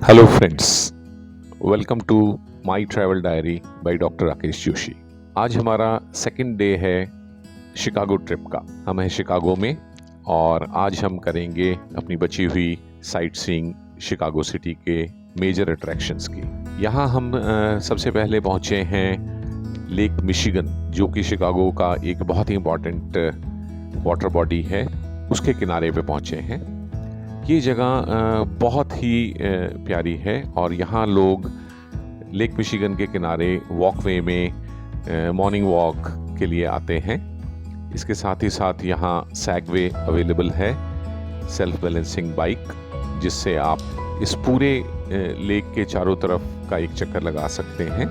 Hello friends, welcome to my travel diary by doctor Rakesh Joshi. आज हमारा second day है Chicago trip का। हम हैं शिकागो में और आज हम करेंगे अपनी बची हुई साइट सीइंग शिकागो सिटी के मेजर अट्रैक्शंस की। यहाँ हम सबसे पहले पहुँचे हैं लेक मिशिगन, जो कि शिकागो का एक बहुत ही इम्पॉर्टेंट वाटर बॉडी है, उसके किनारे पे पहुँचे हैं। ये जगह बहुत ही प्यारी है और यहाँ लोग लेक मिशिगन के किनारे वॉकवे में मॉर्निंग वॉक के लिए आते हैं। इसके साथ ही साथ यहाँ सैगवे अवेलेबल है, सेल्फ बैलेंसिंग बाइक, जिससे आप इस पूरे लेक के चारों तरफ का एक चक्कर लगा सकते हैं।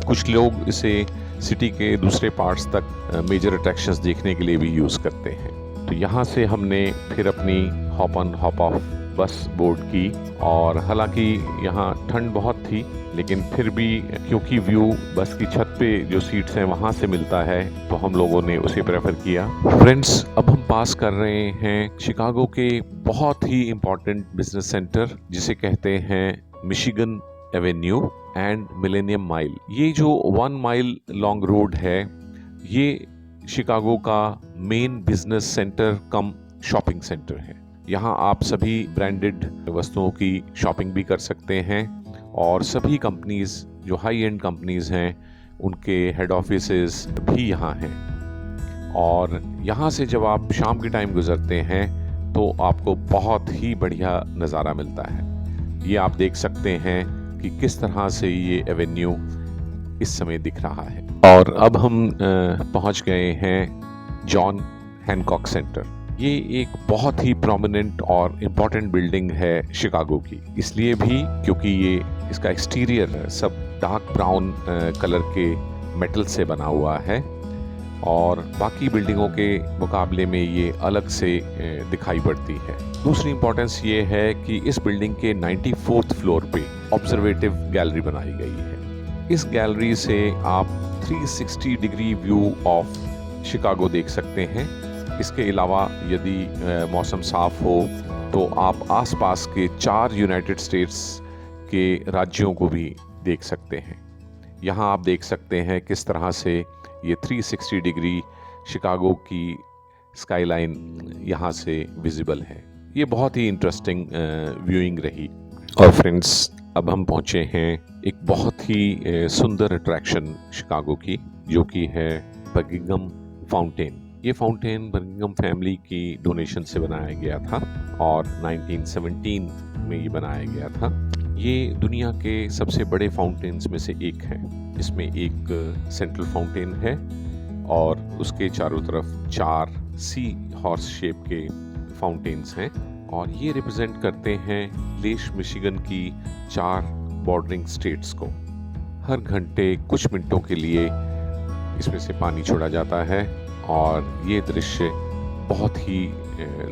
कुछ लोग इसे सिटी के दूसरे पार्ट्स तक मेजर अट्रैक्शंस देखने के लिए भी यूज़ करते हैं। तो यहाँ से हमने फिर अपनी हॉप ऑन हॉप ऑफ बस बोर्ड की और हालांकि यहाँ ठंड बहुत थी, लेकिन फिर भी क्योंकि व्यू बस की छत पे जो सीट्स हैं वहाँ से मिलता है, तो हम लोगों ने उसे प्रेफर किया। फ्रेंड्स, अब हम पास कर रहे हैं शिकागो के बहुत ही इम्पोर्टेंट बिजनेस सेंटर, जिसे कहते हैं Michigan Avenue and millennium mile. ये जो 1 माइल लॉन्ग रोड है, ये शिकागो का मेन बिजनेस सेंटर कम शॉपिंग सेंटर है। यहाँ आप सभी ब्रांडेड वस्तुओं की शॉपिंग भी कर सकते हैं और सभी कंपनीज जो हाई एंड कंपनीज हैं उनके हेड ऑफिसेस भी यहाँ हैं। और यहाँ से जब आप शाम के टाइम गुजरते हैं तो आपको बहुत ही बढ़िया नज़ारा मिलता है। ये आप देख सकते हैं कि किस तरह से ये एवेन्यू इस समय दिख रहा है। और अब हम पहुंच गए हैं जॉन हैनकॉक सेंटर। ये एक बहुत ही प्रोमिनेंट और इम्पॉर्टेंट बिल्डिंग है शिकागो की, इसलिए भी क्योंकि ये इसका एक्सटीरियर सब डार्क ब्राउन कलर के मेटल से बना हुआ है और बाकी बिल्डिंगों के मुकाबले में ये अलग से दिखाई पड़ती है। दूसरी इम्पोर्टेंस ये है कि इस बिल्डिंग के 94th फ्लोर पे ऑब्जर्वेटिव गैलरी बनाई गई है। इस गैलरी से आप 360 डिग्री व्यू ऑफ शिकागो देख सकते हैं। इसके अलावा यदि मौसम साफ हो तो आप आसपास के 4 यूनाइटेड स्टेट्स के राज्यों को भी देख सकते हैं। यहाँ आप देख सकते हैं किस तरह से ये 360 डिग्री शिकागो की स्काईलाइन यहाँ से विजिबल है। ये बहुत ही इंटरेस्टिंग व्यूइंग रही। और फ्रेंड्स, अब हम पहुँचे हैं एक बहुत ही सुंदर अट्रैक्शन शिकागो की, जो कि है बकिंघम फाउंटेन। ये फाउंटेन बकिंघम फैमिली की डोनेशन से बनाया गया था और 1917 में ये बनाया गया था। ये दुनिया के सबसे बड़े फाउंटेन्स में से एक है। इसमें एक सेंट्रल फाउंटेन है और उसके चारों तरफ 4 सी हॉर्स शेप के फाउंटेन्स हैं और ये रिप्रेजेंट करते हैं लेक मिशिगन की 4 बॉर्डरिंग स्टेट्स को। हर घंटे कुछ मिनटों के लिए इसमें से पानी छोड़ा जाता है और ये दृश्य बहुत ही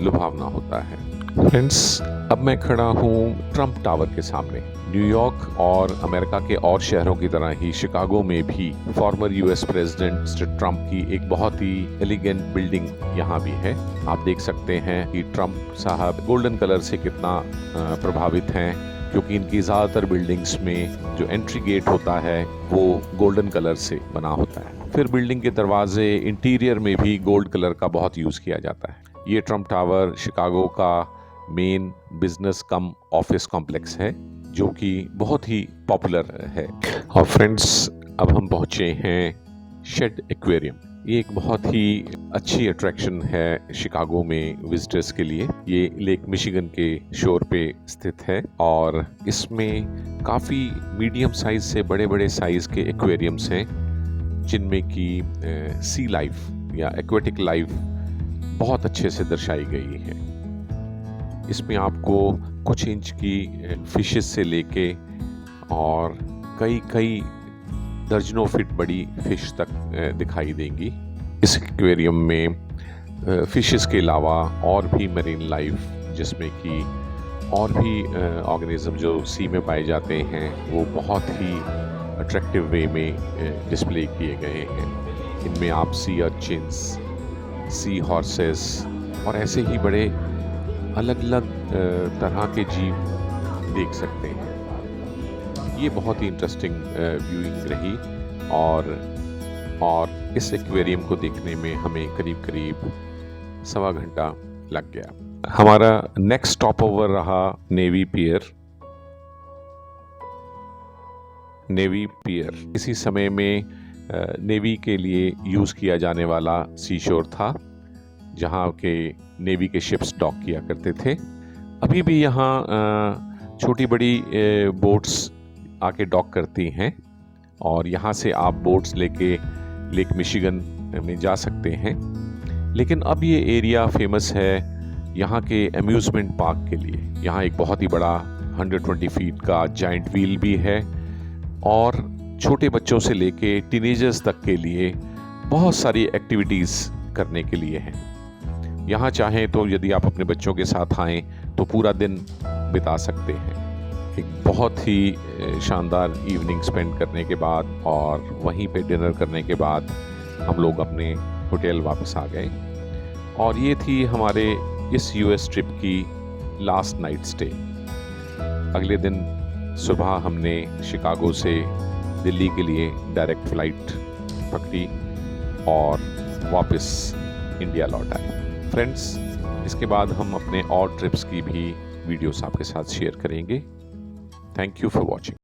लुभावना होता है। फ्रेंड्स, अब मैं खड़ा हूँ ट्रम्प टावर के सामने। न्यूयॉर्क और अमेरिका के और शहरों की तरह ही शिकागो में भी former US president mister Trump की एक बहुत ही एलिगेंट बिल्डिंग यहाँ भी है। आप देख सकते हैं कि ट्रम्प साहब गोल्डन कलर से कितना प्रभावित हैं, क्योंकि इनकी ज़्यादातर बिल्डिंग्स में जो एंट्री गेट होता है वो गोल्डन कलर से बना होता है। फिर बिल्डिंग के दरवाजे इंटीरियर में भी गोल्ड कलर का बहुत यूज़ किया जाता है। ये ट्रम्प टावर शिकागो का मेन बिजनेस कम ऑफिस कॉम्प्लेक्स है, जो कि बहुत ही पॉपुलर है। और फ्रेंड्स, अब हम पहुँचे हैं शेड एक्वेरियम। ये एक बहुत ही अच्छी अट्रैक्शन है शिकागो में विजिटर्स के लिए। ये लेक मिशिगन के शोर पे स्थित है और इसमें काफ़ी मीडियम साइज से बड़े बड़े साइज के एक्वेरियम्स हैं, जिनमें कि सी लाइफ या एक्वेटिक लाइफ बहुत अच्छे से दर्शाई गई है। इसमें आपको कुछ इंच की फिशेस से लेके और कई दर्जनों फीट बड़ी फिश तक दिखाई देंगी। इस एक्वेरियम में फिशेस के अलावा और भी मरीन लाइफ, जिसमें कि और भी ऑर्गेनिज्म जो सी में पाए जाते हैं, वो बहुत ही अट्रैक्टिव वे में डिस्प्ले किए गए हैं। इनमें आप सी अर्चिन्स, सी हॉर्सेस और ऐसे ही बड़े अलग अलग तरह के जीव देख सकते हैं। ये बहुत ही इंटरेस्टिंग व्यूइंग रही और इस एक्वेरियम को देखने में हमें करीब करीब 1.25 घंटा लग गया। हमारा नेक्स्ट स्टॉप ओवर रहा नेवी पियर। नेवी पियर इसी समय में नेवी के लिए यूज़ किया जाने वाला सी शोर था, जहाँ के नेवी के शिप्स डॉक किया करते थे। अभी भी यहाँ छोटी बड़ी बोट्स आके डॉक करती हैं और यहाँ से आप बोट्स लेके लेक मिशिगन में जा सकते हैं। लेकिन अब ये एरिया फेमस है यहाँ के अम्यूज़मेंट पार्क के लिए। यहाँ एक बहुत ही बड़ा 120 फीट का जाइंट व्हील भी है और छोटे बच्चों से लेके टीनेजर्स तक के लिए बहुत सारी एक्टिविटीज़ करने के लिए हैं। यहाँ चाहें तो यदि आप अपने बच्चों के साथ आएँ तो पूरा दिन बिता सकते हैं। एक बहुत ही शानदार इवनिंग स्पेंड करने के बाद और वहीं पे डिनर करने के बाद हम लोग अपने होटल वापस आ गए। और ये थी हमारे इस यूएस ट्रिप की लास्ट नाइट स्टे। अगले दिन सुबह हमने शिकागो से दिल्ली के लिए डायरेक्ट फ्लाइट पकड़ी और वापस इंडिया लौट आए। फ्रेंड्स, इसके बाद हम अपने और ट्रिप्स की भी वीडियोस आपके साथ शेयर करेंगे। Thank you for watching.